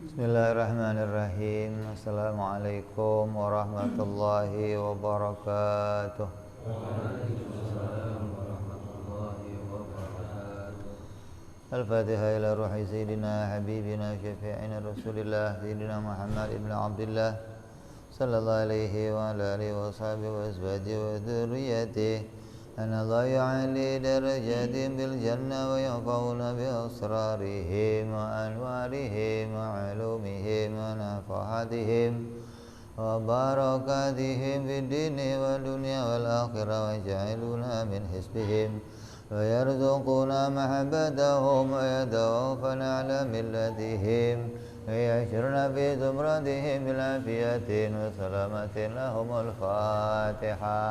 Bismillahirrahmanirrahim. Assalamualaikum warahmatullahi wabarakatuh. Waalaikumsalam warahmatullahi wabarakatuh. Al-Fatihah ila ruhi Sayyidina Habibina Syafi'ina Rasulillah Sayyidina Muhammad ibn Abdullah sallallahu alaihi wa ala alihi wa sahbihi wa azwajihi wa dhurriyyatihi أن الله يعلي درجاتهم بالجنة وينفعنا بأسرارهم وأنوارهم وعلومهم ونفحاتهم وبركاتهم في الدين والدنيا والآخرة ويجعلنا من حزبهم ويرزقنا محبتهم ويتوفنا على ملتهم ويحشرنا في زمرتهم بالعافية وسلامة لهم. الفاتحة.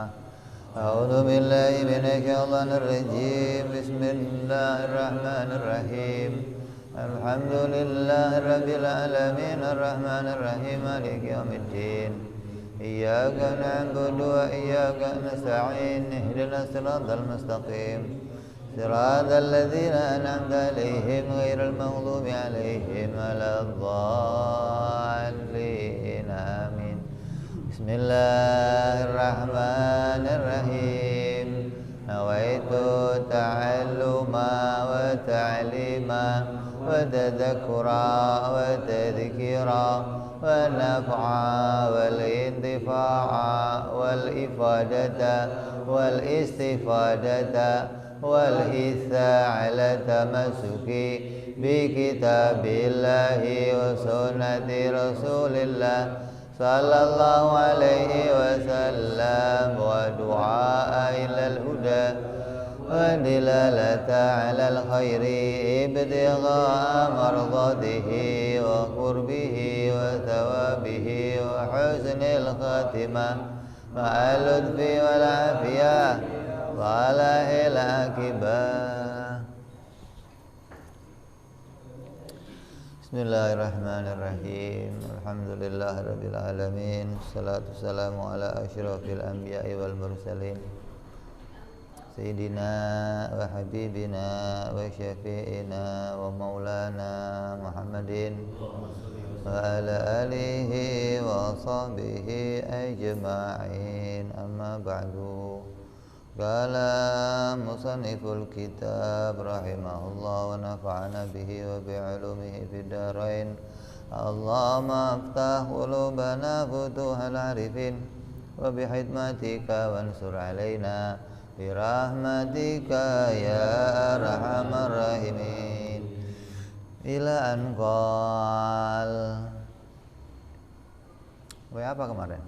أعوذ بالله من الشيطان الرجيم. بسم الله الرحمن الرحيم. الحمد لله رب العالمين الرحمن الرحيم مالك يوم الدين. إياك نعبد وإياك نستعين اهدنا الصراط المستقيم صراط الذين أنعمت عليهم غير المغضوب عليهم ولا الضالين. آمين. Bismillahirrahmanirrahim. Nawaitu ta'alluma wa ta'lima wa tadhakkura wa tadhkira wa naf'a wal intifa'a wal ifadata wal istifadata wal hitha ala tamassuki bi kitabillahi wa sunnati rasulillah sallallahu alaihi wasallam wa du'a ila al-huda wa dilalata ala al-khairi ibtigha'a mardatihi wa qurbihi wa thawabihi wa husnil khatimah ma'al lutfi wal afiyah salahil akibah. Bismillahirrahmanirrahim. Alhamdulillahirabbil alamin. Wassalatu wassalamu ala asyrafil anbiya'i wal mursalin Sayyidina wa habibina wa syafi'ina wa maulana Muhammadin wa ala alihi wa sahbihi ajma'in. Amma ba'du. Qala musanniful kitab rahimahullah wa nafa'ana bihi wa bi'ulumihi fid darain. Allahumma aftah qulubana futuhal arifin wa bihidmatika wansur alaina birahmatika ya arhamar rahimin. Ila anqal. Apa kemarin?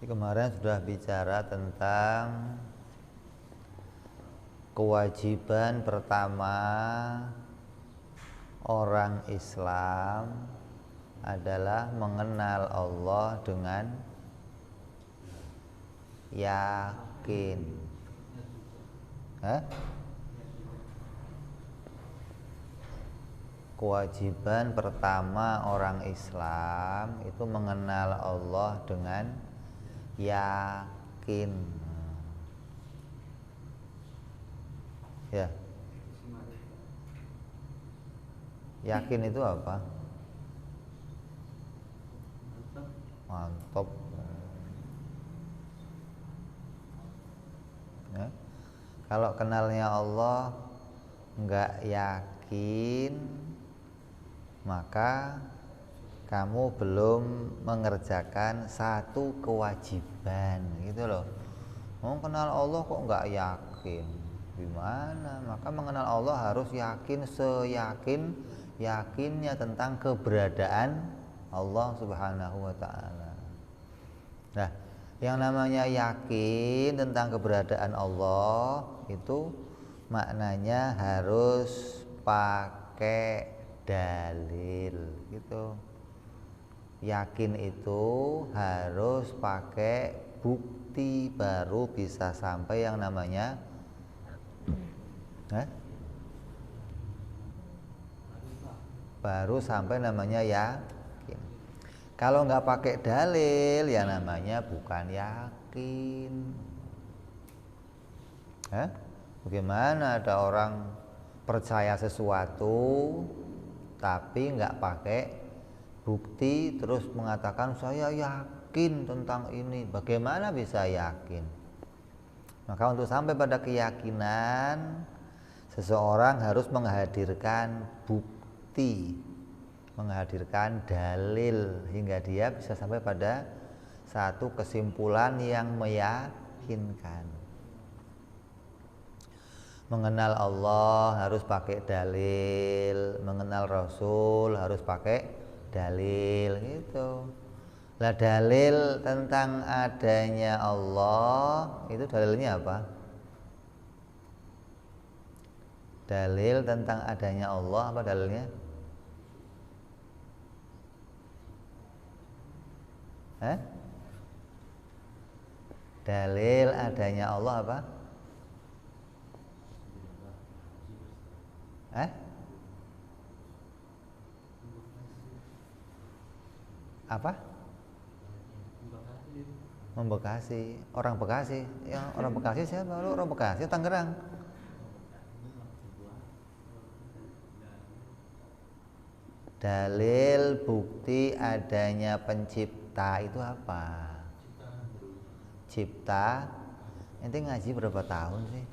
Kemarin sudah bicara tentang kewajiban pertama orang Islam adalah mengenal Allah dengan yakin. Kewajiban pertama orang Islam itu mengenal Allah dengan yakin. Ya. Yakin itu apa? Mantap. Ya. Kalau kenalnya Allah enggak yakin, maka kamu belum mengerjakan satu kewajiban, gitu loh. Mau kenal Allah kok nggak yakin, gimana? Maka mengenal Allah harus yakin seyakin yakinnya tentang keberadaan Allah Subhanahu wa taala. Nah, yang namanya yakin tentang keberadaan Allah itu maknanya harus pakai dalil gitu. Yakin itu harus pakai bukti baru bisa sampai yang namanya baru sampai namanya yakin. Kalau nggak pakai dalil ya namanya bukan yakin. Bagaimana ada orang percaya sesuatu tapi nggak pakai bukti terus mengatakan saya yakin tentang ini? Bagaimana bisa yakin? Maka untuk sampai pada keyakinan, seseorang harus menghadirkan bukti, menghadirkan dalil hingga dia bisa sampai pada satu kesimpulan yang meyakinkan. Mengenal Allah harus pakai dalil, mengenal Rasul harus pakai dalil gitu. Lah dalil tentang adanya Allah itu dalilnya apa? Dalil tentang adanya Allah apa dalilnya? Dalil adanya Allah apa? Apa? Membekasi. Orang Bekasi. Yang orang Bekasi siapa? Lu orang Bekasi, Tangerang. Dalil bukti adanya pencipta itu apa? Cipta. Ente ngaji berapa tahun sih?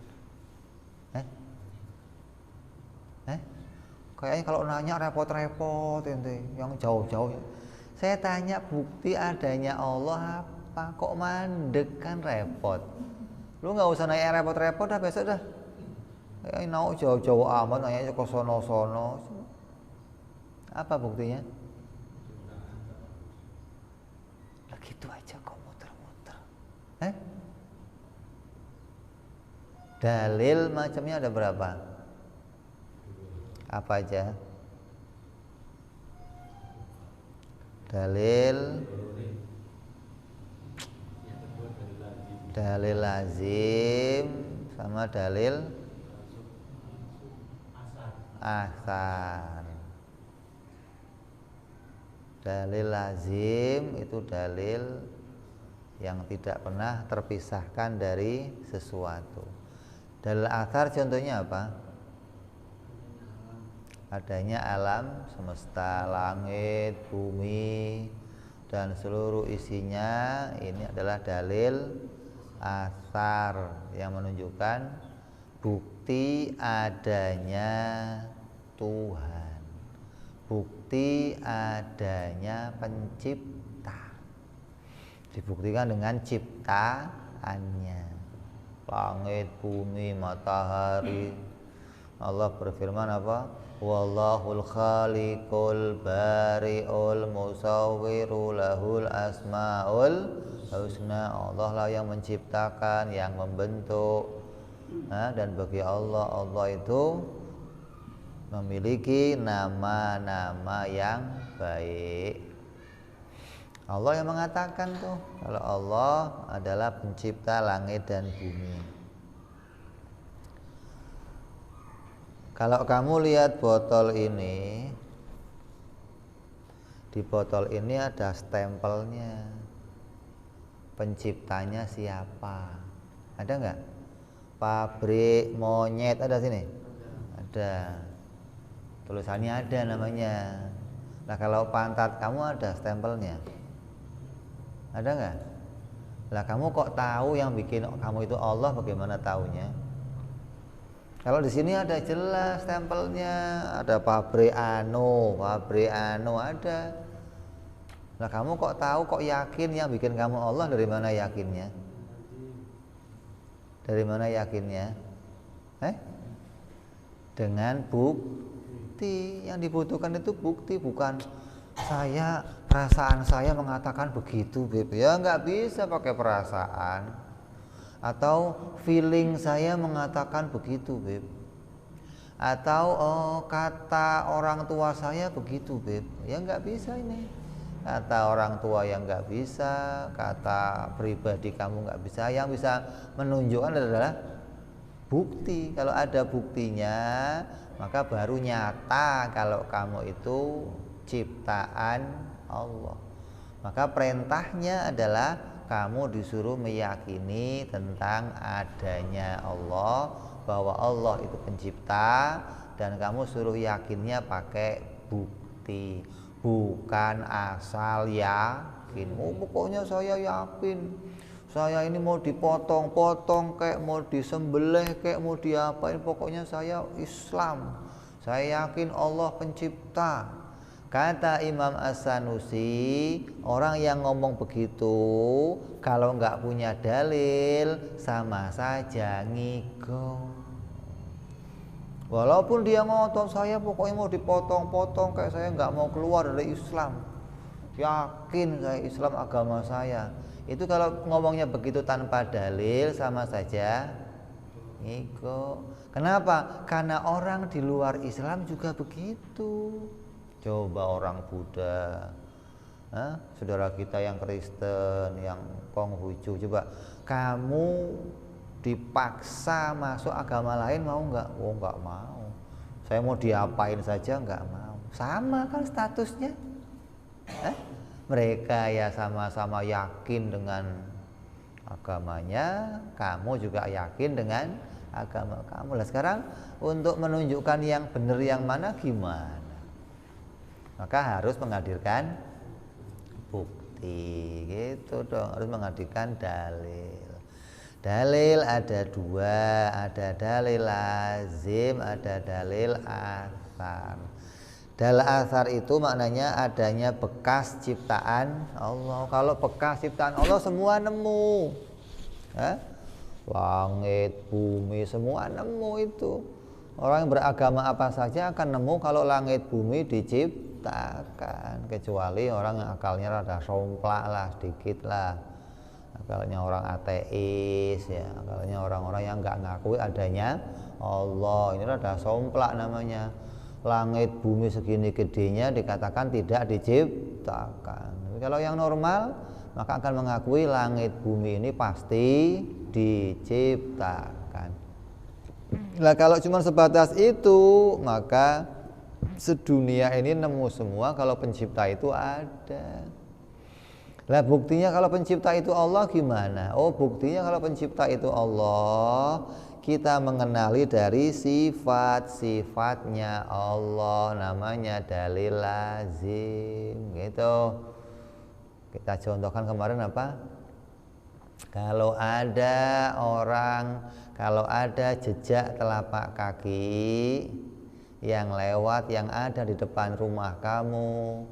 Kayaknya kalau nanya repot-repot ente, yang jauh-jauh. Saya tanya bukti adanya Allah apa? Kok mandek kan repot. Lu nggak usah nanya repot-repot dah, besok dah. Kayak nau jauh-jauh amat nanya ke sono-sono. Apa buktinya? Gitu aja kok muter-muter. Dalil macamnya ada berapa? Apa aja? Dalil lazim sama dalil asar. Dalil lazim itu dalil yang tidak pernah terpisahkan dari sesuatu. Dalil asar contohnya apa? Adanya alam semesta, langit, bumi, dan seluruh isinya. Ini adalah dalil asar yang menunjukkan bukti adanya Tuhan, bukti adanya pencipta, dibuktikan dengan ciptaannya. Langit, bumi, matahari. Allah berfirman apa? Wallahul khaliqul bari'ul musawwiru lahul asmaul husna. Allah lah yang menciptakan, yang membentuk. Dan bagi Allah, Allah itu memiliki nama-nama yang baik. Allah yang mengatakan tuh kalau Allah adalah pencipta langit dan bumi. Kalau kamu lihat botol ini, di botol ini ada stempelnya. Penciptanya siapa? Ada nggak? Pabrik monyet ada sini? Ada. Tulisannya ada namanya. Nah kalau pantat kamu ada stempelnya? Ada nggak? Lah kamu kok tahu yang bikin kamu itu Allah? Bagaimana taunya? Kalau di sini ada jelas stempelnya, ada pabrik anu ada. Nah kamu kok tahu, kok yakin yang bikin kamu Allah? Dari mana yakinnya? Dari mana yakinnya? Dengan bukti. Yang dibutuhkan itu bukti, bukan perasaan saya mengatakan begitu, Beb. Ya nggak bisa pakai perasaan. Atau feeling saya mengatakan begitu, Beb. Atau kata orang tua saya begitu, Beb. Ya nggak bisa ini. Kata orang tua yang nggak bisa, kata pribadi kamu nggak bisa. Yang bisa menunjukkan adalah bukti. Kalau ada buktinya, maka baru nyata kalau kamu itu ciptaan Allah. Maka perintahnya adalah kamu disuruh meyakini tentang adanya Allah, bahwa Allah itu pencipta, dan kamu suruh yakinnya pakai bukti, bukan asal yakin. Pokoknya saya yakin, saya ini mau dipotong-potong kayak mau disembelih kayak mau diapain, pokoknya saya Islam, saya yakin Allah pencipta. Kata Imam As-Sanusi, orang yang ngomong begitu kalau nggak punya dalil sama saja ngigo. Walaupun dia ngotot, saya pokoknya mau dipotong-potong kayak saya nggak mau keluar dari Islam, yakin saya Islam agama saya. Itu kalau ngomongnya begitu tanpa dalil sama saja ngigo. Kenapa? Karena orang di luar Islam juga begitu. Coba orang Buddha, saudara kita yang Kristen, yang Konghucu, coba kamu dipaksa masuk agama lain mau nggak? Oh nggak mau. Saya mau diapain saja nggak mau. Sama kan statusnya. Mereka ya sama-sama yakin dengan agamanya, kamu juga yakin dengan agama kamu. Lah sekarang untuk menunjukkan yang benar yang mana gimana? Maka harus menghadirkan bukti, gitu dong, harus menghadirkan dalil. Dalil ada dua, ada dalil lazim, ada dalil athar. Dalil athar itu maknanya adanya bekas ciptaan Allah. Kalau bekas ciptaan Allah semua nemu, langit, bumi, semua nemu itu. Orang yang beragama apa saja akan nemu kalau langit bumi diciptakan, kecuali orang yang akalnya rada somplak lah, sedikit lah, akalnya orang ateis ya, akalnya orang-orang yang nggak ngakui adanya Allah, ini rada somplak namanya. Langit bumi segini gedenya dikatakan tidak diciptakan. Kalau yang normal maka akan mengakui langit bumi ini pasti diciptakan. Nah kalau cuma sebatas itu, maka sedunia ini nemu semua kalau pencipta itu ada. Lah buktinya kalau pencipta itu Allah gimana? Oh buktinya kalau pencipta itu Allah, kita mengenali dari sifat-sifatnya Allah, namanya dalil lazim, gitu. Kita contohkan kemarin apa? Kalau ada jejak telapak kaki yang lewat, yang ada di depan rumah kamu,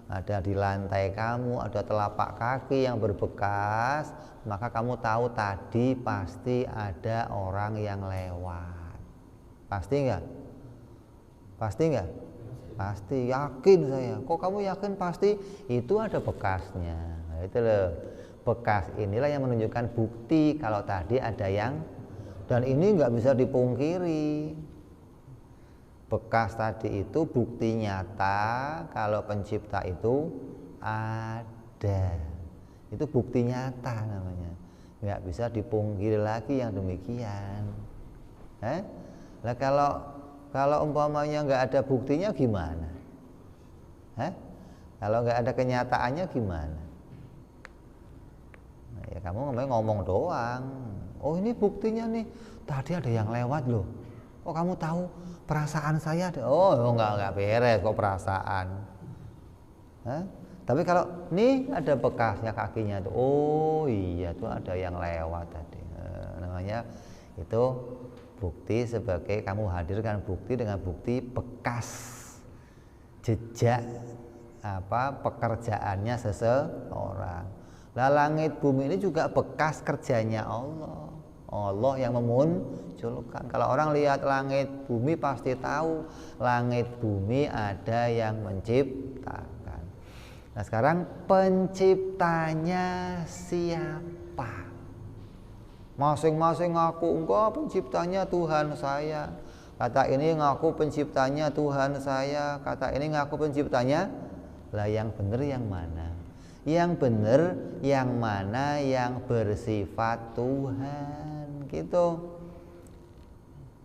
ada di lantai kamu, ada telapak kaki yang berbekas, maka kamu tahu tadi pasti ada orang yang lewat. Pasti nggak? Pasti nggak? Pasti, yakin saya. Kok kamu yakin pasti? Itu ada bekasnya. Nah, itu loh. Bekas inilah yang menunjukkan bukti kalau tadi ada yang, dan ini nggak bisa dipungkiri. Bekas tadi itu bukti nyata kalau pencipta itu ada. Itu bukti nyata namanya, nggak bisa dipungkiri lagi yang demikian. Nah kalau umpamanya nggak ada buktinya gimana? Kalau nggak ada kenyataannya gimana? Nah, ya kamu ngomong doang. Oh ini buktinya nih, tadi ada yang lewat loh. Oh kamu tahu perasaan saya ada? Oh nggak beres kok perasaan. Tapi kalau nih ada bekasnya kakinya tuh, oh iya tuh ada yang lewat tadi. Namanya itu bukti, sebagai kamu hadirkan bukti dengan bukti bekas jejak pekerjaannya seseorang. Lah langit bumi ini juga bekas kerjanya Allah. Allah yang memunculkan. Kalau orang lihat langit bumi pasti tahu langit bumi ada yang menciptakan. Nah sekarang penciptanya siapa? Masing-masing ngaku enggak penciptanya Tuhan saya. Kata ini ngaku penciptanya Tuhan saya. Kata ini ngaku penciptanya. Lah yang benar yang mana? Yang benar yang mana yang bersifat Tuhan gitu.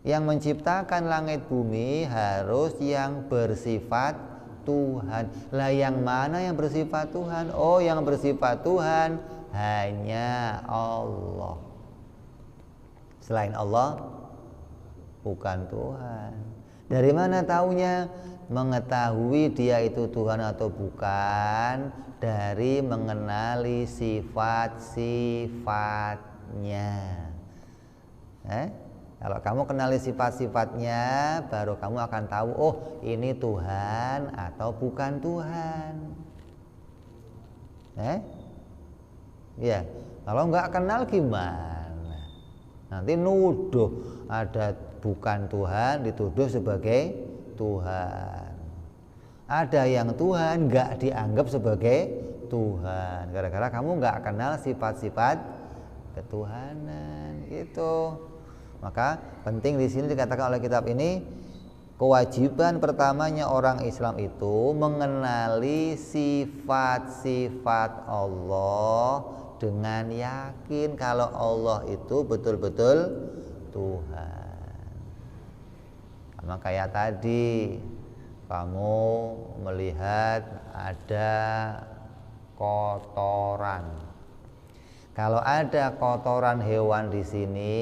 Yang menciptakan langit bumi harus yang bersifat Tuhan. Lah yang mana yang bersifat Tuhan? Oh yang bersifat Tuhan hanya Allah. Selain Allah bukan Tuhan. Dari mana taunya? Mengetahui dia itu Tuhan atau bukan dari mengenali sifat-sifatnya. Kalau kamu kenali sifat-sifatnya, baru kamu akan tahu, oh ini Tuhan atau bukan Tuhan. Ya, kalau nggak kenal gimana? Nanti nuduh ada bukan Tuhan dituduh sebagai Tuhan. Ada yang Tuhan nggak dianggap sebagai Tuhan. Gara-gara kamu nggak kenal sifat-sifat ketuhanan gitu. Maka penting di sini dikatakan oleh kitab ini, kewajiban pertamanya orang Islam itu mengenali sifat-sifat Allah dengan yakin kalau Allah itu betul-betul Tuhan. Sama kayak tadi kamu melihat ada kotoran. Kalau ada kotoran hewan di sini,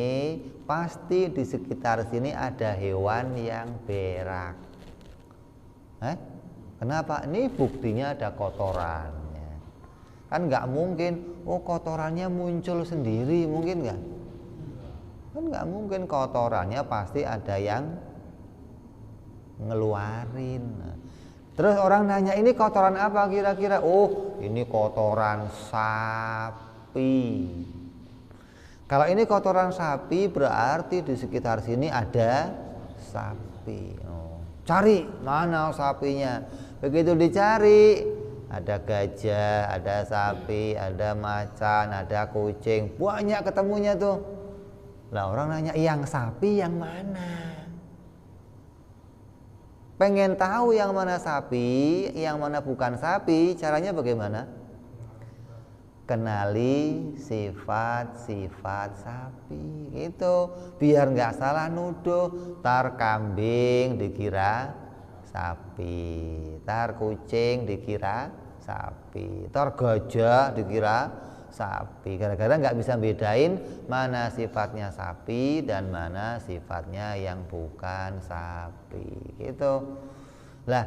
pasti di sekitar sini ada hewan yang berak. Kenapa? Ini buktinya ada kotorannya. Kan nggak mungkin, oh kotorannya muncul sendiri, mungkin nggak? Kan nggak mungkin, kotorannya pasti ada yang ngeluarin. Terus orang nanya, ini kotoran apa kira-kira? Oh ini kotoran sapi. Kalau ini kotoran sapi berarti di sekitar sini ada sapi. Cari mana sapinya. Begitu dicari, ada gajah, ada sapi, ada macan, ada kucing, banyak ketemunya tuh. Lah orang nanya, yang sapi yang mana? Pengen tahu yang mana sapi, yang mana bukan sapi, caranya bagaimana? Kenali sifat-sifat sapi gitu, biar nggak salah nuduh. Tar kambing dikira sapi, tar kucing dikira sapi, tar gajah dikira sapi. Gara-gara nggak bisa bedain mana sifatnya sapi dan mana sifatnya yang bukan sapi gitu. Lah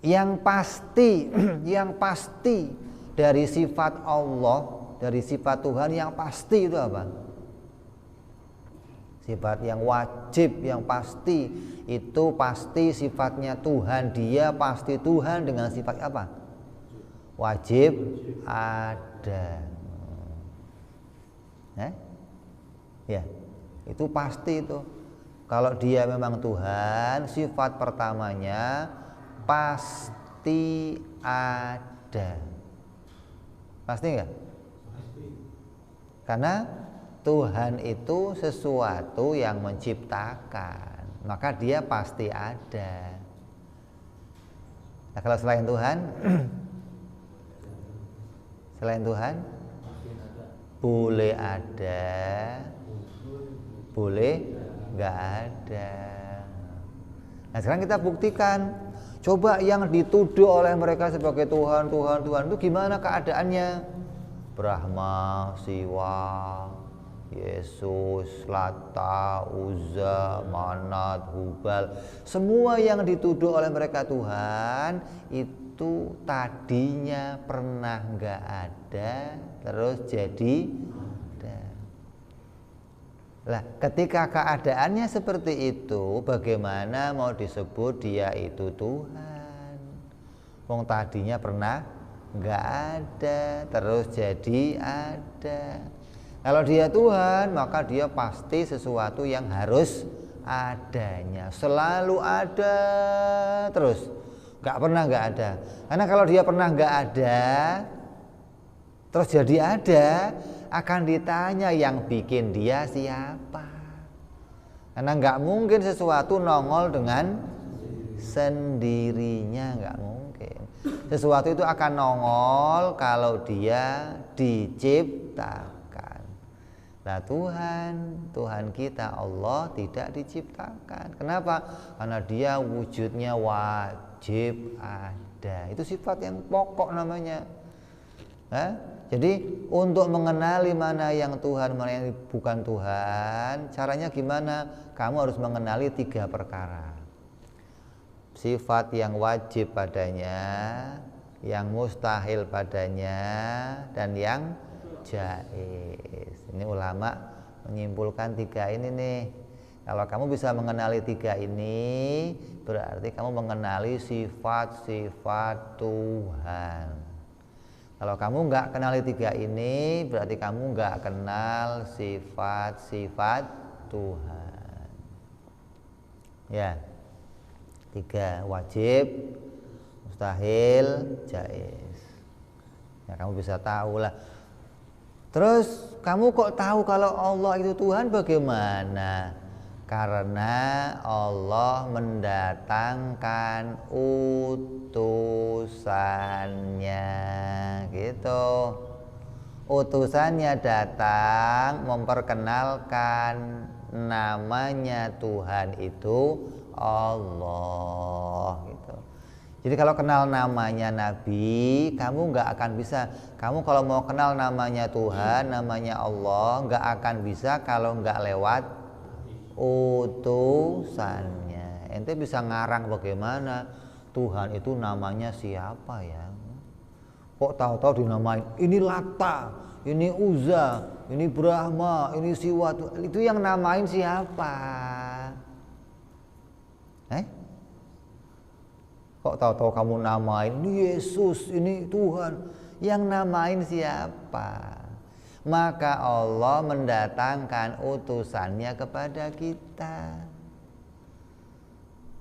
yang pasti yang pasti dari sifat Allah, dari sifat Tuhan yang pasti itu apa? Sifat yang wajib, yang pasti. Itu pasti sifatnya Tuhan. Dia pasti Tuhan dengan sifat apa? Wajib ada. Ya, itu pasti itu. Kalau dia memang Tuhan, sifat pertamanya pasti ada. Pasti enggak? Pasti. Karena Tuhan itu sesuatu yang menciptakan, maka dia pasti ada. Nah kalau selain Tuhan, selain Tuhan, boleh ada, boleh nggak ada. Nah sekarang kita buktikan. Coba yang dituduh oleh mereka sebagai Tuhan itu gimana keadaannya? Brahma, Siwa, Yesus, Lata, Uzza, Manat, Hubal, semua yang dituduh oleh mereka Tuhan itu tadinya pernah nggak ada, terus jadi ada. Lah, ketika keadaannya seperti itu, bagaimana mau disebut dia itu Tuhan? Wong tadinya pernah nggak ada, terus jadi ada. Kalau dia Tuhan, maka dia pasti sesuatu yang harus adanya, selalu ada terus, nggak pernah nggak ada. Karena kalau dia pernah nggak ada, terus jadi ada, akan ditanya yang bikin dia siapa. Karena nggak mungkin sesuatu nongol dengan sendirinya, nggak mungkin. Sesuatu itu akan nongol kalau dia diciptakan. Nah Tuhan kita Allah tidak diciptakan. Kenapa? Karena dia wujudnya wajib ada. Itu sifat yang pokok namanya. Jadi untuk mengenali mana yang Tuhan, mana yang bukan Tuhan, caranya gimana? Kamu harus mengenali 3 perkara. Sifat yang wajib padanya, yang mustahil padanya, dan yang jaiz. Ini ulama menyimpulkan 3 ini nih. Kalau kamu bisa mengenali 3 ini, berarti kamu mengenali sifat-sifat Tuhan. Kalau kamu nggak kenali 3 ini, berarti kamu nggak kenal sifat-sifat Tuhan. Ya, 3, wajib, mustahil, jaiz. Ya kamu bisa tahu lah. Terus kamu kok tahu kalau Allah itu Tuhan bagaimana? Karena Allah mendatangkan utusannya, gitu. Utusannya datang memperkenalkan namanya Tuhan itu Allah, gitu. Jadi kalau kenal namanya Nabi, kamu nggak akan bisa. Kamu kalau mau kenal namanya Tuhan, namanya Allah, nggak akan bisa kalau nggak lewat utusannya. Ente bisa ngarang bagaimana Tuhan itu namanya siapa ya? Kok tahu-tahu dinamain ini Lata, ini Uzza, ini Brahma, ini Siwa. Itu yang namain siapa? Kok tahu-tahu kamu namain ini Yesus, ini Tuhan. Yang namain siapa? Maka Allah mendatangkan utusannya kepada kita.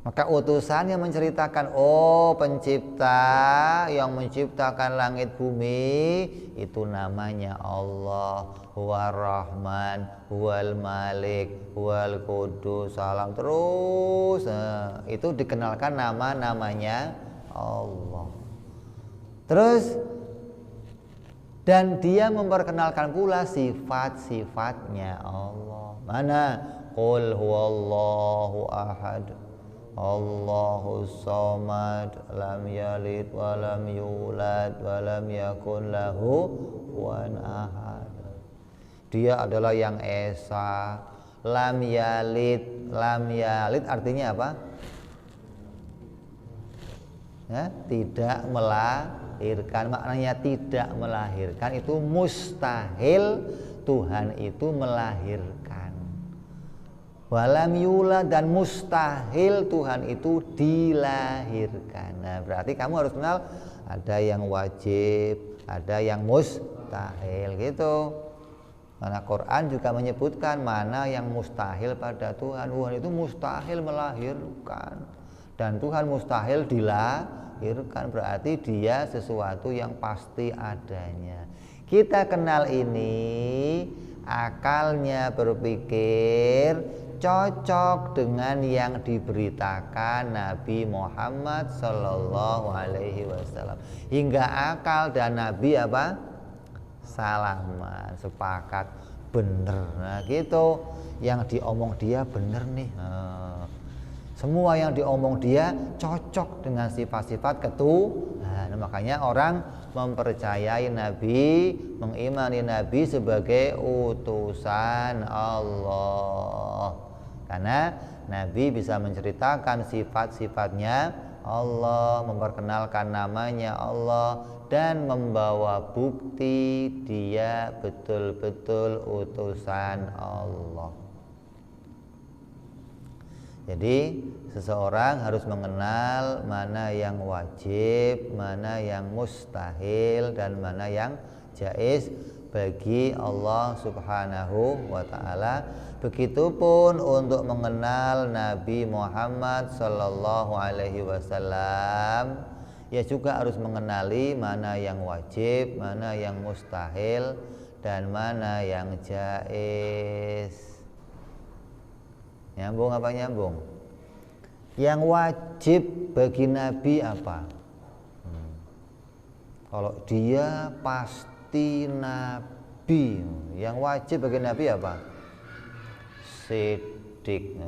Maka utusannya menceritakan, oh pencipta yang menciptakan langit bumi itu namanya Allah. Huwa Rahman, Huwal Malik, Huwal Qudus, salam terus. Itu dikenalkan namanya Allah. Terus dan dia memperkenalkan pula sifat-sifatnya Allah. Mana? Qul huwallahu ahad, Allahus samad, lam yalid wa lam yulad wa lam yakun lahu kufuwan ahad. Dia adalah yang esa, lam yalid. Lam yalid artinya apa? Ya, tidak melahirkan. Maknanya tidak melahirkan itu mustahil Tuhan itu melahirkan. Walam yulad, dan mustahil Tuhan itu dilahirkan. Nah, berarti kamu harus kenal ada yang wajib, ada yang mustahil, gitu. Karena Quran juga menyebutkan mana yang mustahil pada Tuhan. Tuhan itu mustahil melahirkan dan Tuhan mustahil dilahirkan, berarti dia sesuatu yang pasti adanya. Kita kenal ini, akalnya berpikir cocok dengan yang diberitakan Nabi Muhammad Sallallahu Alaihi Wasallam, hingga akal dan Nabi apa? Salaman, sepakat, bener. Nah gitu, yang diomong dia bener nih. Semua yang diomong dia cocok dengan sifat-sifat ketuhanan. Nah, makanya orang mempercayai Nabi, mengimani Nabi sebagai utusan Allah. Karena Nabi bisa menceritakan sifat-sifatnya Allah, memperkenalkan namanya Allah, dan membawa bukti dia betul-betul utusan Allah. Jadi seseorang harus mengenal mana yang wajib, mana yang mustahil, dan mana yang jaiz. bagi Allah Subhanahu wa taala. Begitupun untuk mengenal Nabi Muhammad sallallahu alaihi wasallam, ya juga harus mengenali mana yang wajib, mana yang mustahil, dan mana yang jaiz. Nyambung apa nyambung? Yang wajib bagi Nabi apa? Kalau dia pasti Nabi, yang wajib bagi Nabi apa? Sidik.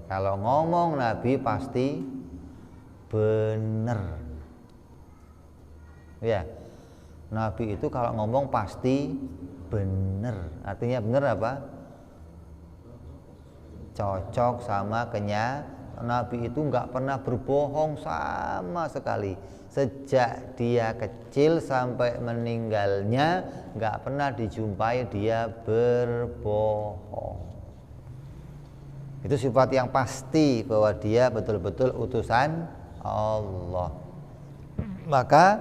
Kalau ngomong Nabi pasti benar. Ya, Nabi itu kalau ngomong pasti benar. Artinya benar apa? Cocok sama kenyataan. Nabi itu nggak pernah berbohong sama sekali. Sejak dia kecil sampai meninggalnya nggak pernah dijumpai dia berbohong. Itu sifat yang pasti bahwa dia betul-betul utusan Allah. Maka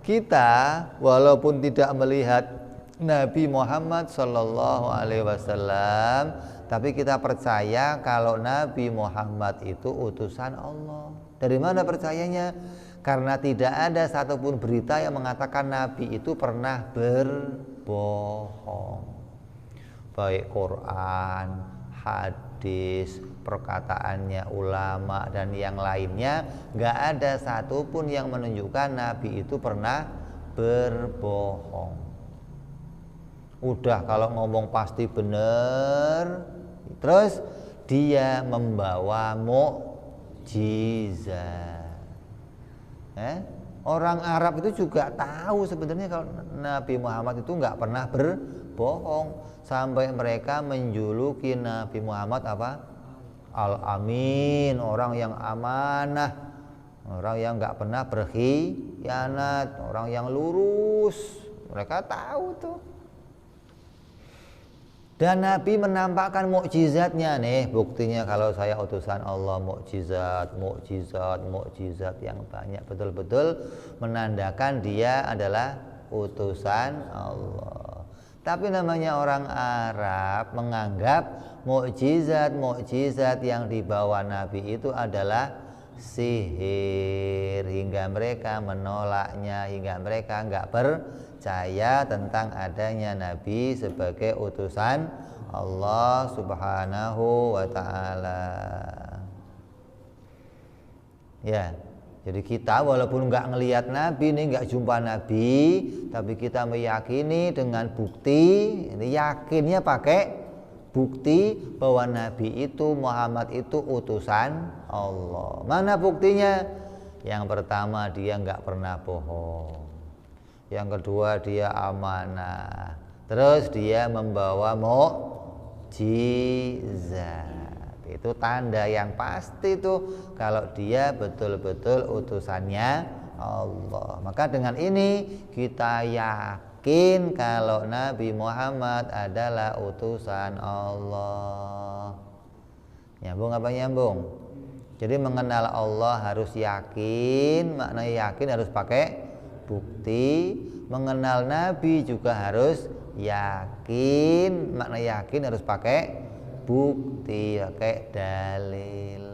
kita walaupun tidak melihat Nabi Muhammad sallallahu alaihi wasallam, tapi kita percaya kalau Nabi Muhammad itu utusan Allah. Dari mana percayanya? Karena tidak ada satupun berita yang mengatakan Nabi itu pernah berbohong. Baik Quran, hadis, perkataannya ulama dan yang lainnya, nggak ada satupun yang menunjukkan Nabi itu pernah berbohong. Udah kalau ngomong pasti benar. Terus dia membawa mukjizat. Orang Arab itu juga tahu sebenarnya kalau Nabi Muhammad itu nggak pernah berbohong, sampai mereka menjuluki Nabi Muhammad apa? Al-Amin, orang yang amanah, orang yang nggak pernah berkhianat, orang yang lurus. Mereka tahu tuh. Dan Nabi menampakkan mukjizatnya nih, buktinya kalau saya utusan Allah, mukjizat yang banyak, betul-betul menandakan dia adalah utusan Allah. Tapi namanya orang Arab menganggap mukjizat yang dibawa Nabi itu adalah sihir, hingga mereka menolaknya, hingga mereka nggak percaya tentang adanya Nabi sebagai utusan Allah Subhanahu wa ta'ala. Ya, jadi kita walaupun nggak ngelihat Nabi, ini nggak jumpa Nabi, tapi kita meyakini dengan bukti. Ini yakinnya pakai bukti bahwa Nabi itu, Muhammad itu utusan Allah. Mana buktinya? Yang pertama, dia nggak pernah bohong. Yang kedua, dia amanah. Terus dia membawa mukjizat. Itu tanda yang pasti tuh kalau dia betul-betul utusannya Allah. Maka dengan ini kita yakin kalau Nabi Muhammad adalah utusan Allah. Nyambung apa nyambung? Jadi mengenal Allah harus yakin, maknanya yakin harus pakai bukti. Mengenal Nabi juga harus yakin, makna yakin harus pakai bukti, pakai dalil.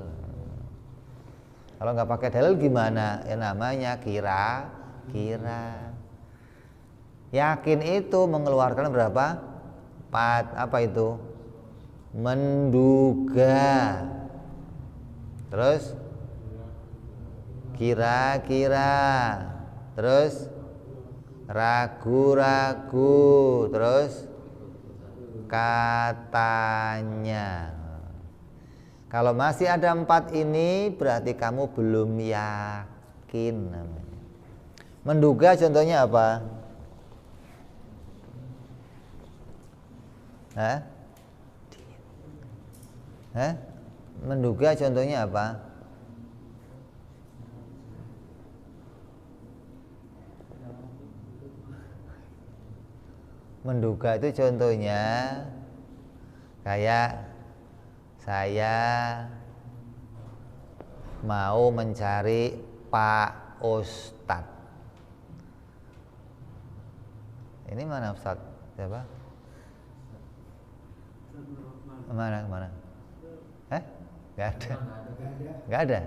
Kalau nggak pakai dalil gimana? Ya namanya kira-kira. Yakin itu mengeluarkan berapa? 4. Apa itu? Menduga. Terus kira-kira. Terus ragu-ragu. Terus katanya. Kalau masih ada 4 ini berarti kamu belum yakin namanya. Menduga contohnya apa? Menduga contohnya apa? Menduga itu contohnya kayak saya mau mencari Pak Ustadz. Ini mana Ustadz? Siapa? Kemana? Nggak ada. Nggak ada.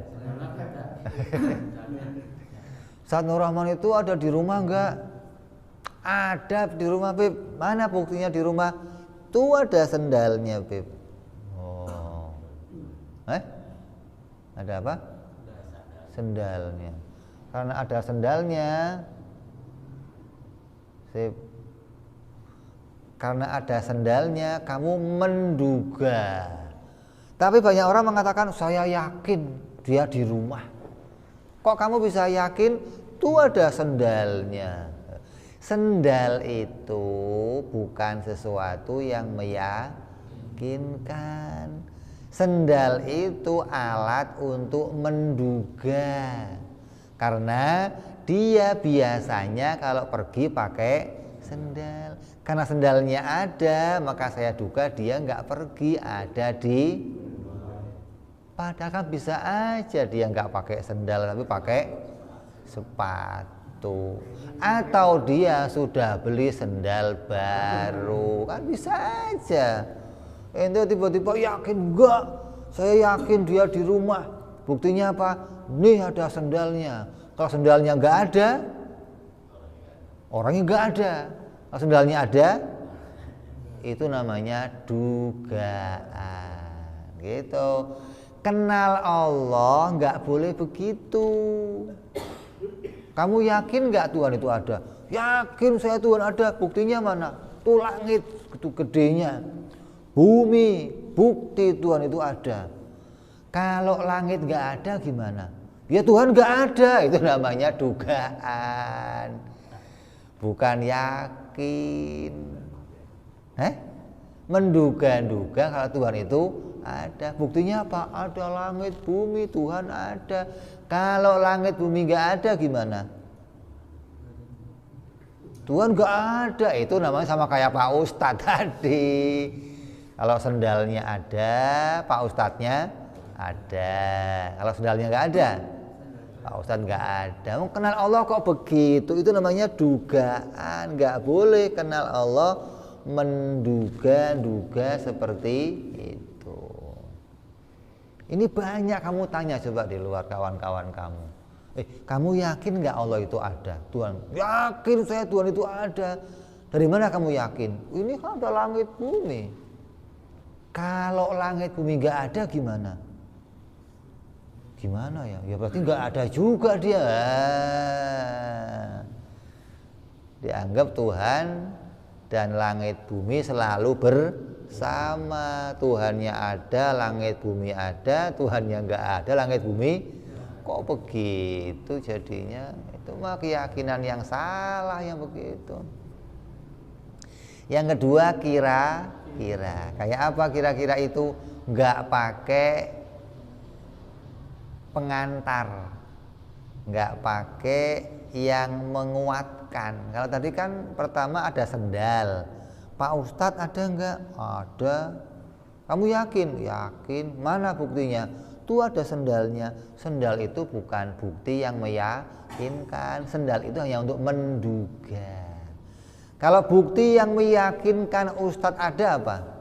Ustaz Nur Rahman itu ada di rumah nggak? Ada di rumah, Beb. Mana buktinya di rumah? Tuh ada sendalnya, Beb. Oh. Ada apa? Sendalnya. Karena ada sendalnya, Sip. Karena ada sendalnya, kamu menduga. Tapi banyak orang mengatakan, saya yakin dia di rumah. Kok kamu bisa yakin? Tuh ada sendalnya. Sendal itu bukan sesuatu yang meyakinkan. Sendal itu alat untuk menduga. Karena dia biasanya kalau pergi pakai sendal. Karena sendalnya ada, maka saya duga dia nggak pergi, ada di. Padahal kan bisa aja dia nggak pakai sendal tapi pakai sepatu. Atau dia sudah beli sendal baru, kan bisa aja. Ente tiba-tiba yakin enggak? Saya yakin dia di rumah. Buktinya apa? Nih ada sendalnya. Kalau sendalnya nggak ada, orangnya nggak ada. Kalau sendalnya ada, itu namanya dugaan. Gitu. Kenal Allah nggak boleh begitu. Kamu yakin nggak Tuhan itu ada? Yakin saya Tuhan ada. Buktinya mana? Tuh langit itu gedenya. Bumi, bukti Tuhan itu ada. Kalau langit nggak ada gimana? Ya Tuhan nggak ada. Itu namanya dugaan, bukan yakin. Menduga-duga kalau Tuhan itu ada. Buktinya apa? Ada langit, bumi, Tuhan ada. Kalau langit, bumi nggak ada gimana? Tuhan nggak ada. Itu namanya sama kayak Pak Ustadz tadi. Kalau sendalnya ada, Pak Ustadznya ada. Kalau sendalnya nggak ada, Pak Ustadz nggak ada. Mau kenal Allah kok begitu? Itu namanya dugaan. Nggak boleh kenal Allah menduga-duga seperti itu. Ini banyak kamu tanya coba di luar kawan-kawan kamu. Kamu yakin nggak Allah itu ada? Tuhan, yakin saya Tuhan itu ada. Dari mana kamu yakin? Ini kan ada langit bumi. Kalau langit bumi nggak ada gimana? Gimana ya? Ya berarti nggak ada juga dia. Dianggap Tuhan dan langit bumi selalu bersama. Tuhannya ada, langit bumi ada. Tuhannya nggak ada, langit bumi kok begitu jadinya? Itu mah keyakinan yang salah yang begitu. Yang kedua kira-kira. Kayak apa kira-kira itu? Nggak pakai pengantar, nggak pakai yang menguatkan. Kalau tadi kan pertama ada sendal. Pak Ustadz ada nggak? Ada. Kamu yakin? Yakin. Mana buktinya? Tuh ada sendalnya. Sendal itu bukan bukti yang meyakinkan. Sendal itu hanya untuk menduga. Kalau bukti yang meyakinkan Ustadz ada apa?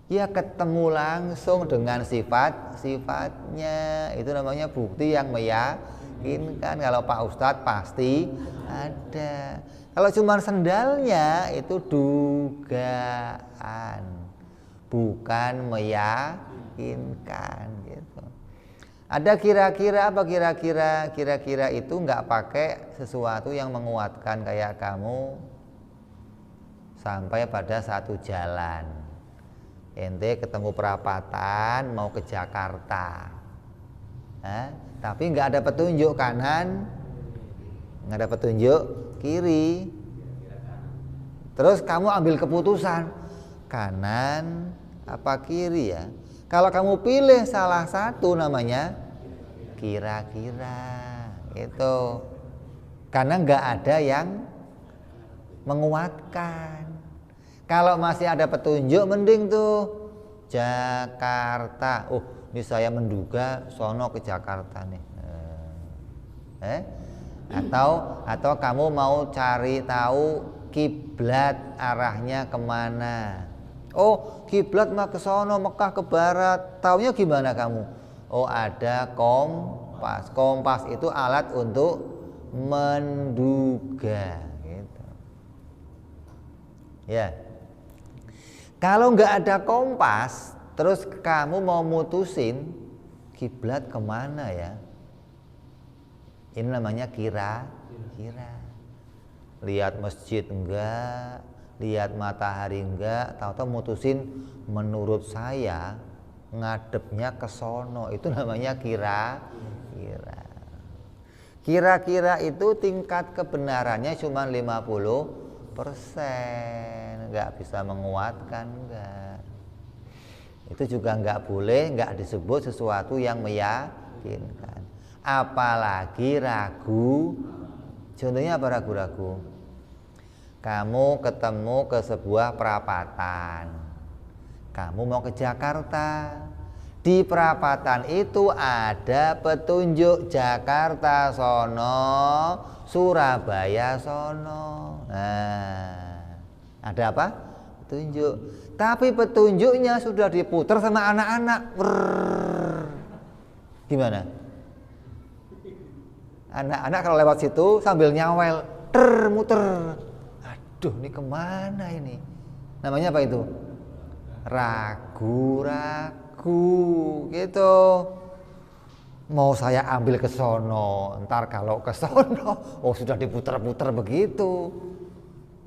Ya ketemu langsung dengan sifat-sifatnya. Itu namanya bukti yang meyakinkan. Kalau Pak Ustadz pasti ada. Kalau cuma sendalnya itu dugaan, bukan meyakinkan gitu. Ada kira-kira apa kira-kira? Kira-kira itu nggak pakai sesuatu yang menguatkan. Kayak kamu sampai pada satu jalan, ente ketemu perapatan mau ke Jakarta, tapi nggak ada petunjuk kanan, nggak ada petunjuk kiri. Terus kamu ambil keputusan kanan apa kiri ya? Kalau kamu pilih salah satu namanya kira-kira gitu. Karena nggak ada yang menguatkan. Kalau masih ada petunjuk mending tuh Jakarta. Oh, ini saya menduga sono ke Jakarta nih. Atau kamu mau cari tahu kiblat arahnya kemana? Oh, kiblat mah ke sono, Mekah ke barat. Taunya gimana kamu? Oh, ada kompas. Kompas itu alat untuk menduga gitu. Ya. Kalau nggak ada kompas, terus kamu mau mutusin kiblat kemana ya? Ini namanya kira. Lihat masjid enggak, lihat matahari enggak, tahu-tahu mutusin menurut saya ngadepnya ke sono. Itu namanya kira. Kira-kira itu tingkat kebenarannya cuma 50%, enggak bisa menguatkan, enggak. Itu juga enggak boleh, enggak disebut sesuatu yang meyakinkan. Apalagi ragu. Contohnya apa ragu-ragu? Kamu ketemu ke sebuah perapatan. Kamu mau ke Jakarta. Di perapatan itu ada petunjuk Jakarta sono, Surabaya sono. Nah, ada apa? Petunjuk. Tapi petunjuknya sudah diputar sama anak-anak. Gimana? Anak-anak kalau lewat situ sambil nyawel, muter. Aduh, ini kemana ini? Namanya apa itu? Ragu-ragu gitu. Mau saya ambil ke sono, ntar kalau ke sono, oh sudah diputar-putar begitu.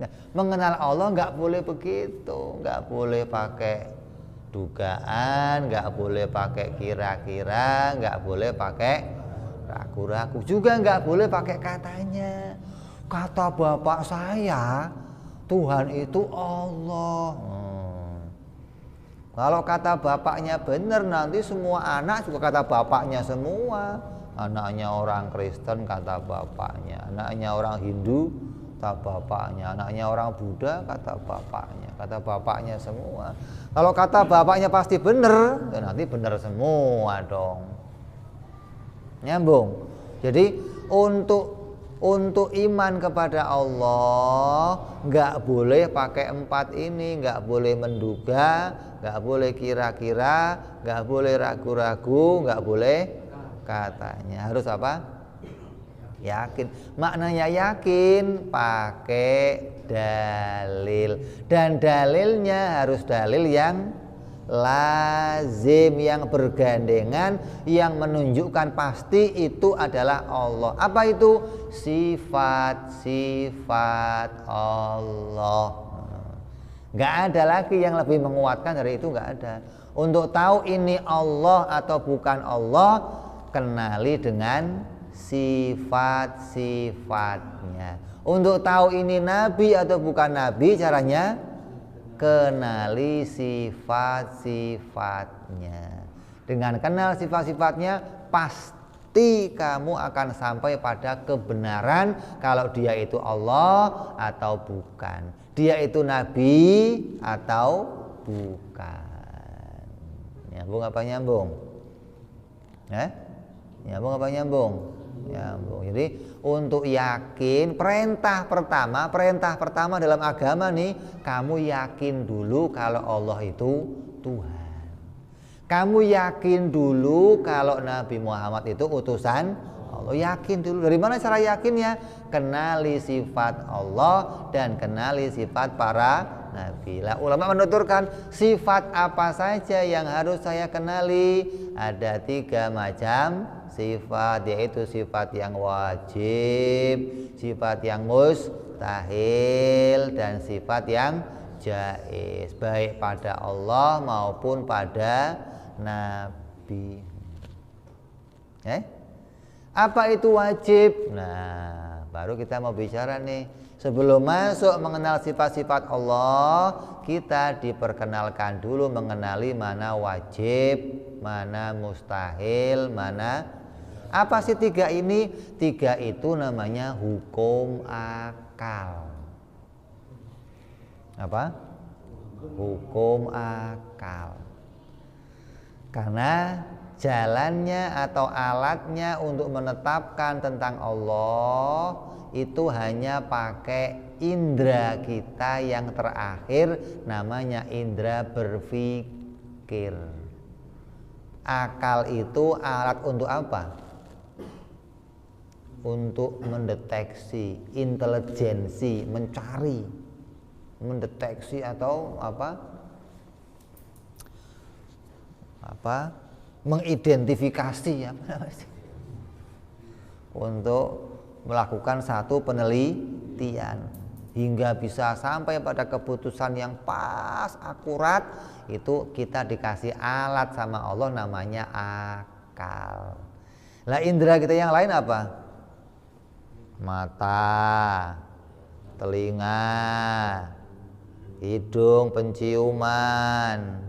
Nah, mengenal Allah nggak boleh begitu, nggak boleh pakai dugaan, nggak boleh pakai kira-kira, nggak boleh pakai ragu-ragu, juga nggak boleh pakai katanya. Kata bapak saya, Tuhan itu Allah. Kalau kata bapaknya benar, nanti semua anak juga kata bapaknya semua. Anaknya orang Kristen kata bapaknya, anaknya orang Hindu kata bapaknya, anaknya orang Buddha kata bapaknya semua. Kalau kata bapaknya pasti benar, ya nanti benar semua dong. Nyambung. Jadi untuk iman kepada Allah nggak boleh pakai 4 ini, nggak boleh menduga, nggak boleh kira-kira, nggak boleh ragu-ragu, nggak boleh katanya. Harus apa? Yakin. Maknanya yakin pakai dalil, dan dalilnya harus dalil yang lazim, yang bergandengan, yang menunjukkan pasti itu adalah Allah. Apa itu? Sifat-sifat Allah. Nggak ada lagi yang lebih menguatkan dari itu, nggak ada. Untuk tahu ini Allah atau bukan Allah, kenali dengan sifat-sifatnya. Untuk tahu ini Nabi atau bukan Nabi, caranya kenali sifat-sifatnya. Dengan kenal sifat-sifatnya, pasti kamu akan sampai pada kebenaran kalau dia itu Allah atau bukan, dia itu Nabi atau bukan. Nyambung apa nyambung? Nyambung apa nyambung? Nyambung. Jadi untuk yakin, perintah pertama dalam agama nih, kamu yakin dulu kalau Allah itu Tuhan. Kamu yakin dulu kalau Nabi Muhammad itu utusan Allah. Yakin dulu. Dari mana cara yakinnya? Kenali sifat Allah dan kenali sifat para Nabi. Lah, ulama menuturkan sifat apa saja yang harus saya kenali. Ada 3 macam sifat, yaitu sifat yang wajib, sifat yang mustahil, dan sifat yang jaiz, baik pada Allah maupun pada Nabi. Apa itu wajib? Nah, baru kita mau bicara nih. Sebelum masuk mengenal sifat-sifat Allah, kita diperkenalkan dulu mengenali mana wajib, mana mustahil, mana. Apa sih 3 ini? 3 itu namanya hukum akal. Apa? Hukum akal. Karena jalannya atau alatnya untuk menetapkan tentang Allah itu hanya pakai indera kita yang terakhir, namanya indera berpikir. Akal itu alat untuk apa? Untuk mendeteksi, intelijensi, mencari, mendeteksi atau mengidentifikasi untuk melakukan satu penelitian hingga bisa sampai pada keputusan yang pas, akurat. Itu kita dikasih alat sama Allah, namanya akal. Lah indera kita yang lain apa? Mata, telinga, hidung penciuman,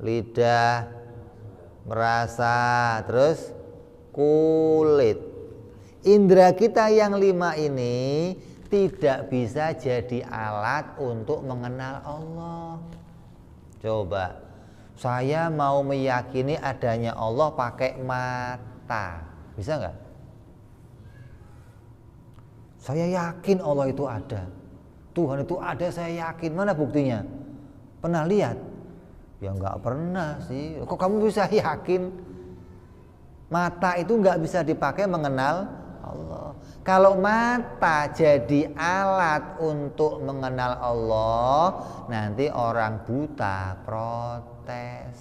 lidah merasa, terus kulit. Indera kita yang 5 ini tidak bisa jadi alat untuk mengenal Allah. Coba, saya mau meyakini adanya Allah pakai mata, bisa nggak? Saya yakin Allah itu ada, Tuhan itu ada, saya yakin. Mana buktinya? Pernah lihat? Ya nggak pernah sih. Kok kamu bisa yakin? Mata itu nggak bisa dipakai mengenal Allah. Kalau mata jadi alat untuk mengenal Allah, nanti orang buta protes.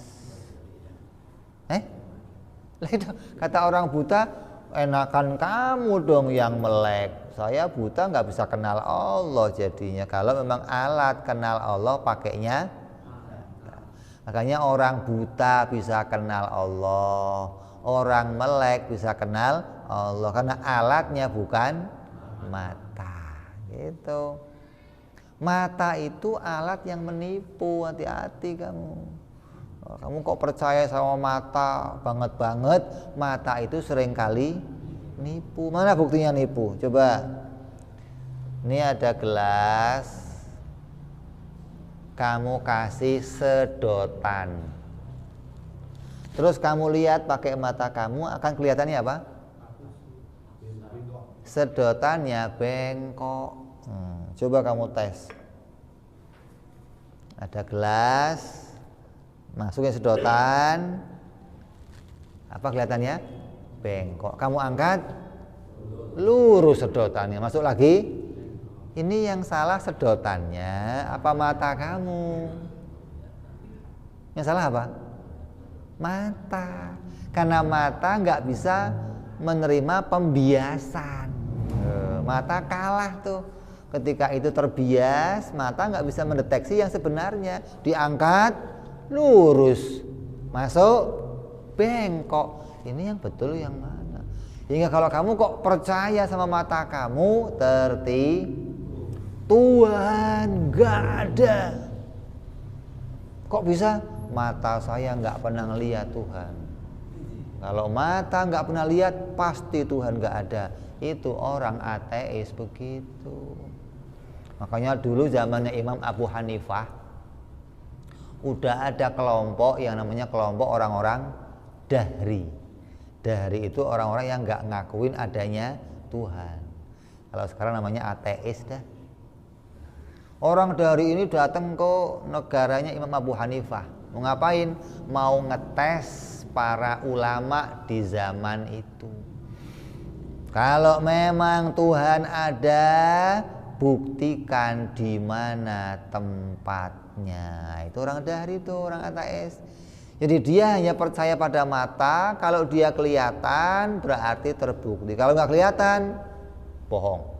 Kata orang buta, enakan kamu dong yang melek. Saya buta nggak bisa kenal Allah jadinya. Kalau memang alat kenal Allah pakainya, makanya orang buta bisa kenal Allah, orang melek bisa kenal Allah, karena alatnya bukan mata. Gitu. Mata itu alat yang menipu, hati-hati kamu. Kamu kok percaya sama mata banget-banget? Mata itu seringkali nipu. Mana buktinya nipu? Coba. Ini ada gelas, kamu kasih sedotan, terus kamu lihat pakai mata kamu, akan kelihatannya apa? Sedotannya bengkok. Coba kamu tes. Ada gelas, masukin sedotan, apa kelihatannya? Bengkok. Kamu angkat, lurus sedotannya. Masuk lagi. Ini yang salah sedotannya apa mata kamu? Yang salah apa? Mata. Karena mata nggak bisa menerima pembiasan. Mata kalah tuh. Ketika itu terbias, mata nggak bisa mendeteksi yang sebenarnya. Diangkat, lurus. Masuk, bengkok. Ini yang betul yang mana? Hingga kalau kamu kok percaya sama mata kamu, Tuhan gak ada. Kok bisa? Mata saya gak pernah ngeliat Tuhan. Kalau mata gak pernah lihat, pasti Tuhan gak ada. Itu orang ateis begitu. Makanya dulu zamannya Imam Abu Hanifah, udah ada kelompok yang namanya kelompok orang-orang Dahri. Dahri itu orang-orang yang gak ngakuin adanya Tuhan. Kalau sekarang namanya ateis dah. Orang dari ini datang ke negaranya Imam Abu Hanifah. Mau ngapain? Mau ngetes para ulama di zaman itu. Kalau memang Tuhan ada, buktikan di mana tempatnya. Itu orang dari itu, orang ateis. Jadi dia hanya percaya pada mata. Kalau dia kelihatan berarti terbukti. Kalau nggak kelihatan, bohong.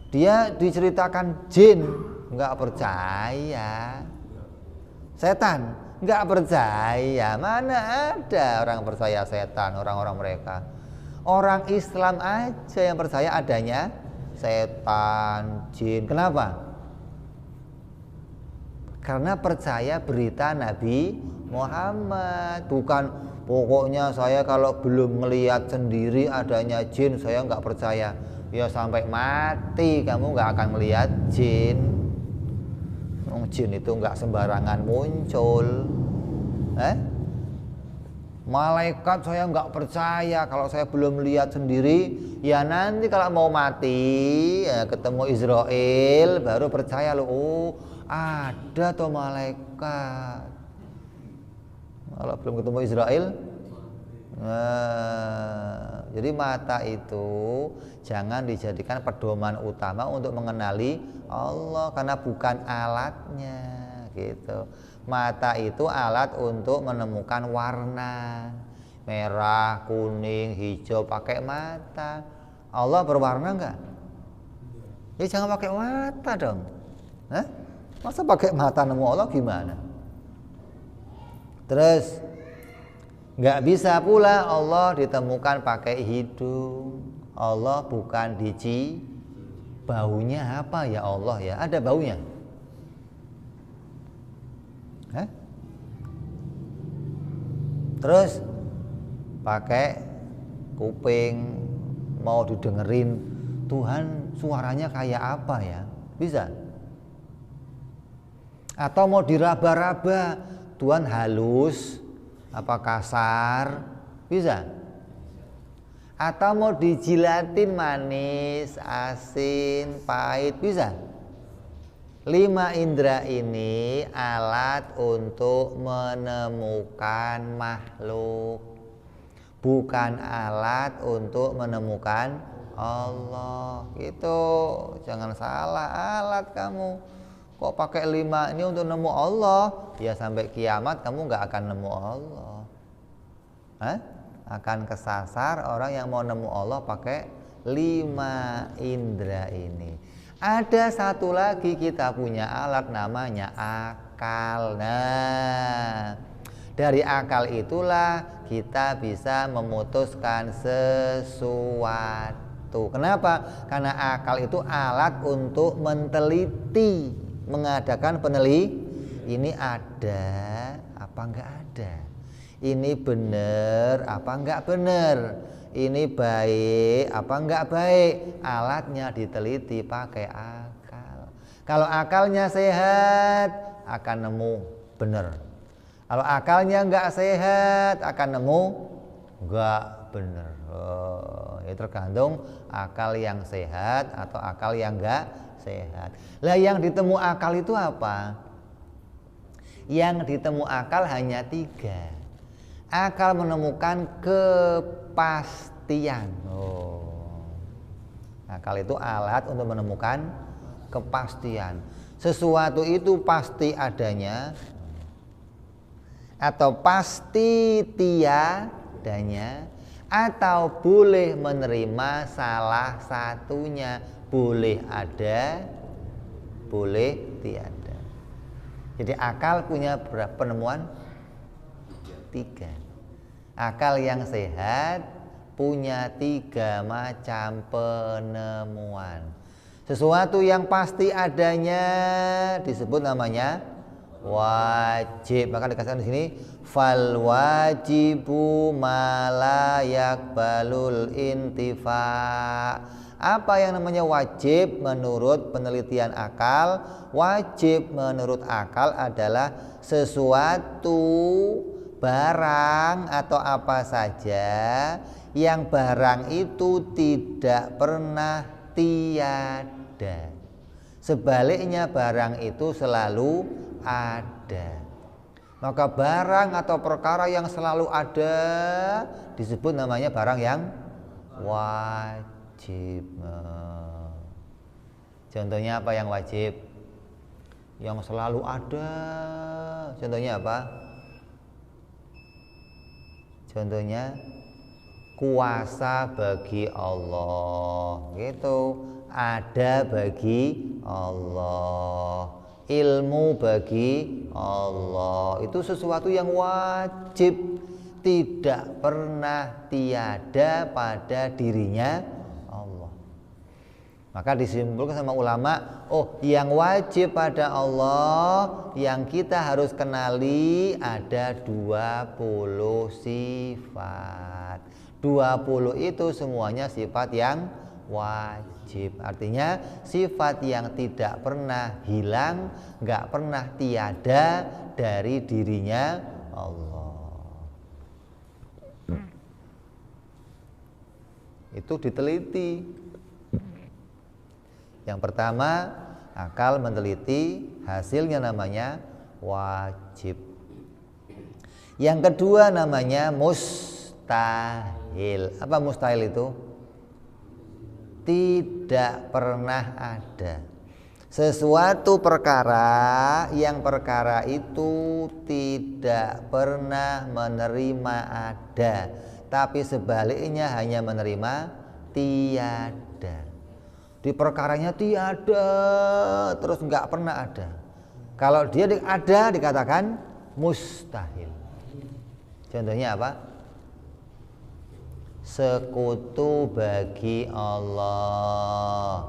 Dia diceritakan jin, nggak percaya. Setan, nggak percaya. Mana ada orang percaya setan, orang-orang mereka. Orang Islam aja yang percaya adanya setan, jin. Kenapa? Karena percaya berita Nabi Muhammad. Bukan pokoknya saya kalau belum melihat sendiri adanya jin, saya nggak percaya. Ya sampai mati kamu nggak akan melihat jin. Jin itu nggak sembarangan muncul. Malaikat saya nggak percaya kalau saya belum lihat sendiri. Ya nanti kalau mau mati ya, ketemu Israel baru percaya loh. Oh ada toh malaikat. Kalau belum ketemu Israel, nah, jadi mata itu jangan dijadikan pedoman utama untuk mengenali Allah karena bukan alatnya gitu. Mata itu alat untuk menemukan warna merah, kuning, hijau pakai mata. Allah berwarna enggak? Ya jangan pakai mata dong. Hah? Masa pakai mata nemu Allah gimana? Terus nggak bisa pula Allah ditemukan pakai hidung. Allah bukan baunya apa ya Allah ya? Ada baunya? Hah? Terus pakai kuping mau didengerin Tuhan suaranya kayak apa ya? Bisa? Atau mau diraba-raba Tuhan halus apa kasar? Bisa? Atau mau dijilatin manis, asin, pahit? Bisa? 5 indera ini alat untuk menemukan makhluk, bukan alat untuk menemukan Allah. Gitu. Jangan salah alat kamu. Kok pakai 5 ini untuk nemu Allah? Ya sampai kiamat kamu nggak akan nemu Allah. Hah? Akan kesasar orang yang mau nemu Allah pakai 5 indera ini. Ada satu lagi kita punya alat namanya akal. Nah, dari akal itulah kita bisa memutuskan sesuatu. Kenapa? Karena akal itu alat untuk meneliti, mengadakan penelitian. Ini ada apa enggak ada? Ini benar apa enggak benar? Ini baik apa enggak baik? Alatnya diteliti pakai akal. Kalau akalnya sehat akan nemu benar. Kalau akalnya enggak sehat akan nemu enggak benar. Ya tergantung akal yang sehat atau akal yang enggak sehat. Lah yang ditemu akal itu apa? Yang ditemu akal hanya 3. Akal menemukan kepastian. Akal itu alat untuk menemukan kepastian. Sesuatu itu pasti adanya atau pasti tiadanya atau boleh menerima salah satunya. Boleh ada, boleh tiada. Jadi akal punya berapa penemuan? 3. Akal yang sehat punya 3 macam penemuan. Sesuatu yang pasti adanya disebut namanya wajib. Maka dikatakan di sini fal wajibu ma la yaqbalul intifa. Apa yang namanya wajib menurut penelitian akal? Wajib menurut akal adalah sesuatu barang atau apa saja yang barang itu tidak pernah tiada. Sebaliknya barang itu selalu ada. Maka barang atau perkara yang selalu ada disebut namanya barang yang wajib. Contohnya apa yang wajib? Yang selalu ada. Contohnya apa? Contohnya kuasa bagi Allah, gitu. Ada bagi Allah, ilmu bagi Allah. Itu sesuatu yang wajib, tidak pernah tiada pada dirinya Allah. Maka disimpulkan sama ulama, oh yang wajib pada Allah yang kita harus kenali ada 20 sifat. 20 itu semuanya sifat yang wajib. Artinya sifat yang tidak pernah hilang, nggak pernah tiada dari dirinya Allah. Itu diteliti. Yang pertama, akal meneliti, hasilnya namanya wajib. Yang kedua namanya mustahil. Apa mustahil itu? Tidak pernah ada sesuatu perkara yang perkara itu tidak pernah menerima ada, tapi sebaliknya hanya menerima tiada. Di perkaranya tiada, terus nggak pernah ada. Kalau dia ada dikatakan mustahil. Contohnya apa? Sekutu bagi Allah,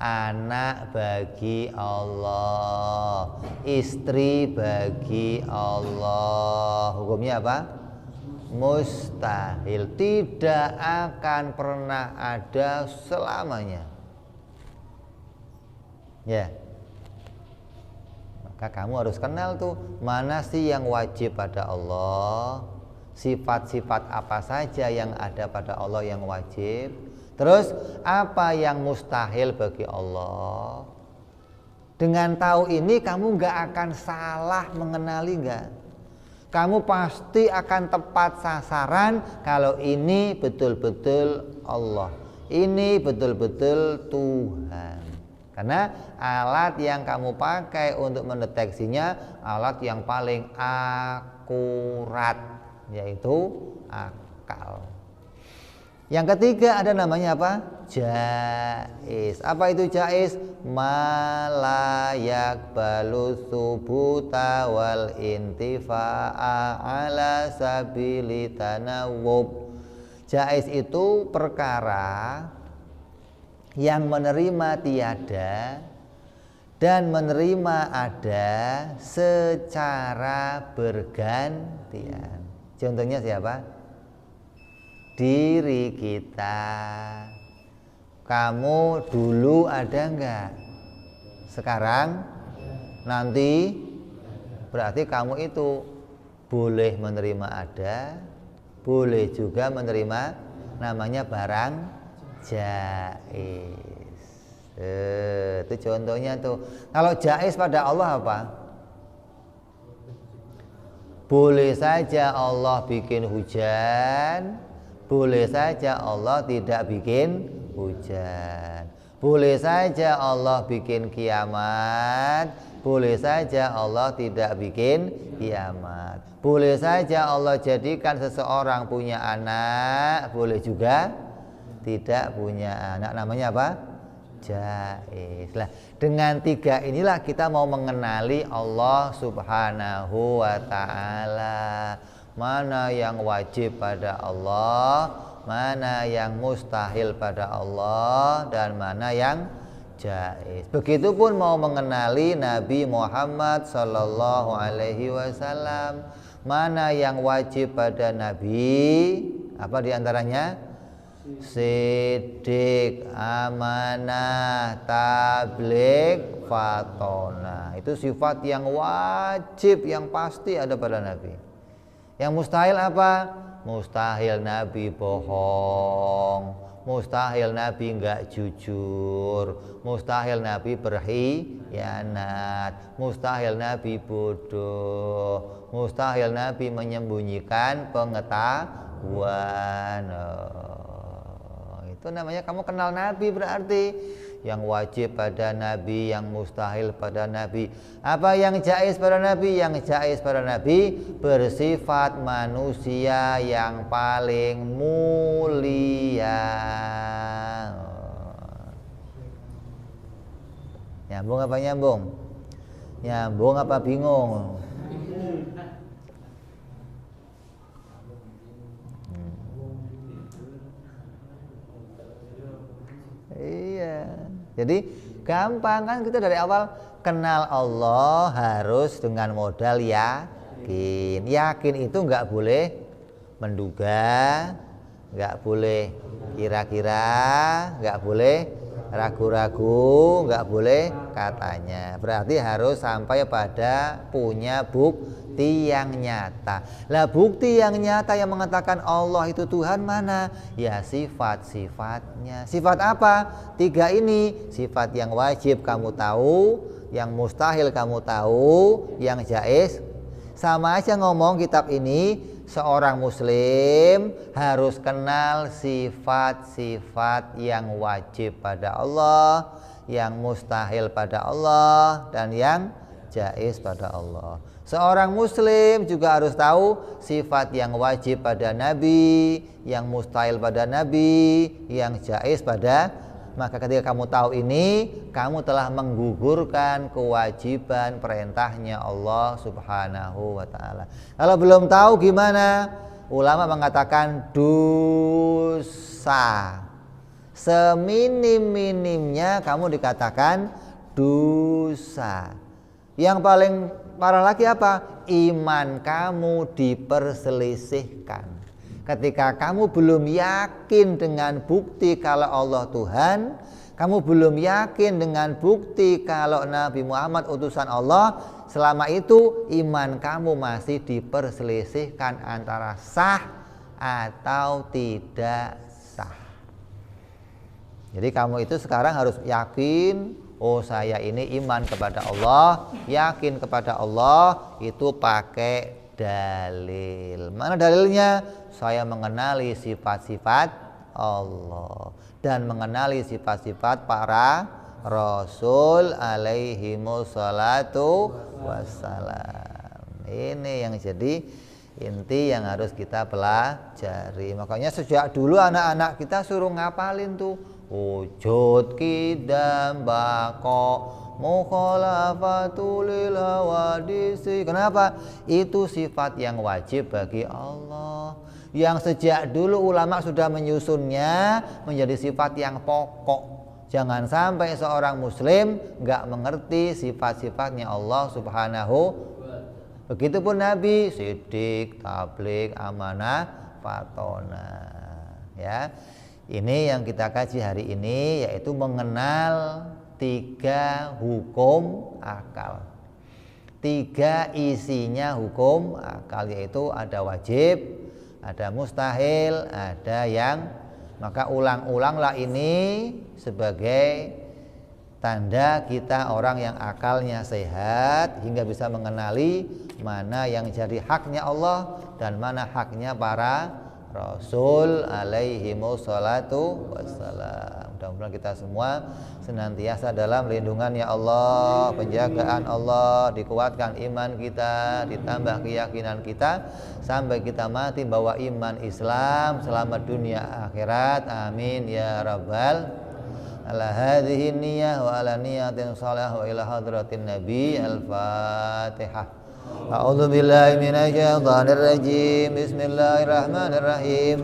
anak bagi Allah, istri bagi Allah. Hukumnya apa? Mustahil, tidak akan pernah ada selamanya. Ya. Maka kamu harus kenal tuh, mana sih yang wajib pada Allah, sifat-sifat apa saja yang ada pada Allah yang wajib, terus apa yang mustahil bagi Allah. Dengan tahu ini kamu nggak akan salah mengenali, nggak. Kamu pasti akan tepat sasaran kalau ini betul-betul Allah, ini betul-betul Tuhan. Karena alat yang kamu pakai untuk mendeteksinya alat yang paling akurat, yaitu akal. Yang ketiga ada namanya apa? Jaiz. Apa itu jaiz? Malayak balu subuta wal intifa'a ala sabili tanawub. Jaiz itu perkara yang menerima tiada dan menerima ada secara bergantian. Contohnya siapa? Diri kita. Kamu dulu ada enggak? Sekarang? Nanti? Berarti kamu itu boleh menerima ada, boleh juga menerima namanya barang jaiz. Itu contohnya tuh. Kalau jaiz pada Allah apa? Boleh saja Allah bikin hujan, boleh saja Allah tidak bikin hujan. Boleh saja Allah bikin kiamat, boleh saja Allah tidak bikin kiamat. Boleh saja Allah jadikan seseorang punya anak, boleh juga tidak punya anak. Namanya apa? Jaiz. Lah, dengan tiga inilah kita mau mengenali Allah Subhanahu wa ta'ala. Mana yang wajib pada Allah, mana yang mustahil pada Allah, dan mana yang jaiz. Begitupun mau mengenali Nabi Muhammad sallallahu alaihi wasallam, mana yang wajib pada Nabi, apa diantaranya? Siddiq, amanah, tabligh, fatona. Itu sifat yang wajib, yang pasti ada pada Nabi. Yang mustahil apa? Mustahil Nabi bohong, mustahil Nabi enggak jujur, mustahil Nabi berkhianat, mustahil Nabi bodoh, mustahil Nabi menyembunyikan pengetahuan. Itu namanya kamu kenal Nabi berarti. Yang wajib pada Nabi, yang mustahil pada Nabi. Apa yang jaiz pada Nabi? Yang jaiz pada Nabi bersifat manusia yang paling mulia. Nyambung apa nyambung? Nyambung apa bingung? Iya. Jadi gampang kan, kita dari awal kenal Allah harus dengan modal yakin. Yakin itu nggak boleh menduga, nggak boleh kira-kira, nggak boleh ragu-ragu, nggak boleh katanya. Berarti harus sampai pada punya bukti yang nyata. Lah bukti yang nyata yang mengatakan Allah itu Tuhan mana? Ya sifat-sifatnya. Sifat apa? 3 ini. Sifat yang wajib kamu tahu, yang mustahil kamu tahu, yang jaiz. Sama aja ngomong kitab ini. Seorang muslim harus kenal sifat-sifat yang wajib pada Allah, yang mustahil pada Allah, dan yang jaiz pada Allah. Seorang muslim juga harus tahu sifat yang wajib pada Nabi, yang mustahil pada Nabi, yang jaiz pada. Maka ketika kamu tahu ini, kamu telah menggugurkan kewajiban perintahnya Allah Subhanahu wa ta'ala. Kalau belum tahu gimana? Ulama mengatakan dosa. Seminim-minimnya kamu dikatakan dosa. Yang paling parah lagi apa? Iman kamu diperselisihkan. Ketika kamu belum yakin dengan bukti kalau Allah Tuhan, kamu belum yakin dengan bukti kalau Nabi Muhammad utusan Allah, selama itu iman kamu masih diperselisihkan antara sah atau tidak sah. Jadi kamu itu sekarang harus yakin, oh saya ini iman kepada Allah, yakin kepada Allah, itu pakai dalil. Mana dalilnya? Saya mengenali sifat-sifat Allah dan mengenali sifat-sifat para Rasul alaihimus salatu wassalam. Ini yang jadi inti yang harus kita pelajari. Makanya sejak dulu anak-anak kita suruh ngapalin tuh wujud qidam baqa mukhalafatul hawadisi. Kenapa? Itu sifat yang wajib bagi Allah, yang sejak dulu ulama sudah menyusunnya menjadi sifat yang pokok. Jangan sampai seorang muslim nggak mengerti sifat-sifatnya Allah Subhanahu. Begitupun Nabi, sidik, tabligh, amanah, fatona. Ya, ini yang kita kaji hari ini, yaitu mengenal 3 hukum akal. 3 isinya hukum akal, yaitu ada wajib, ada mustahil, ada yang. Maka ulang-ulanglah ini sebagai tanda kita orang yang akalnya sehat, hingga bisa mengenali mana yang jadi haknya Allah dan mana haknya para Rasul alaihimus salatu wassalam. Mudah-mudahan kita semua senantiasa dalam lindungannya Allah, penjagaan Allah, dikuatkan iman kita, ditambah keyakinan kita sampai kita mati bawa iman Islam selamat dunia akhirat. Amin ya rabbal ala hadhihi niyyah wa ala niyatin shalah wa ila hadratin nabi. Al-Fatihah. A'udzu billahi minasyaitonir rajim. Bismillahirrahmanirrahim.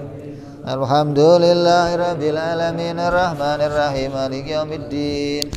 Alhamdulillahirabbil alamin arrahmanir rahim maliki yaumiddin.